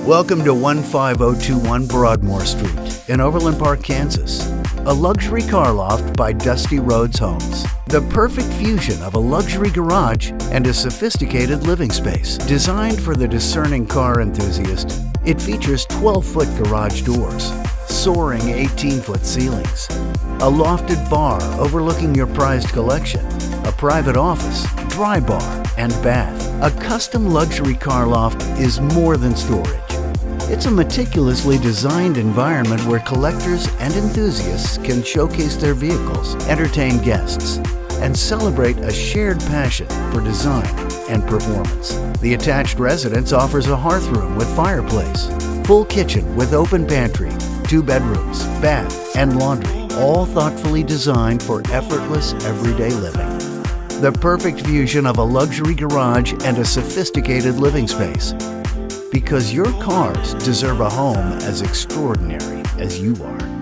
Welcome to 15021 Broadmoor Street in Overland Park, Kansas. A luxury car loft by Dusty Rhodes Homes. The perfect fusion of a luxury garage and a sophisticated living space. Designed for the discerning car enthusiast, it features 12-foot garage doors, soaring 18-foot ceilings, a lofted bar overlooking your prized collection, a private office, dry bar, and bath. A custom luxury car loft is more than storage. It's a meticulously designed environment where collectors and enthusiasts can showcase their vehicles, entertain guests, and celebrate a shared passion for design and performance. The attached residence offers a hearth room with fireplace, full kitchen with open pantry, 2 bedrooms, bath, and laundry, all thoughtfully designed for effortless everyday living. The perfect fusion of a luxury garage and a sophisticated living space. Because your cars deserve a home as extraordinary as you are.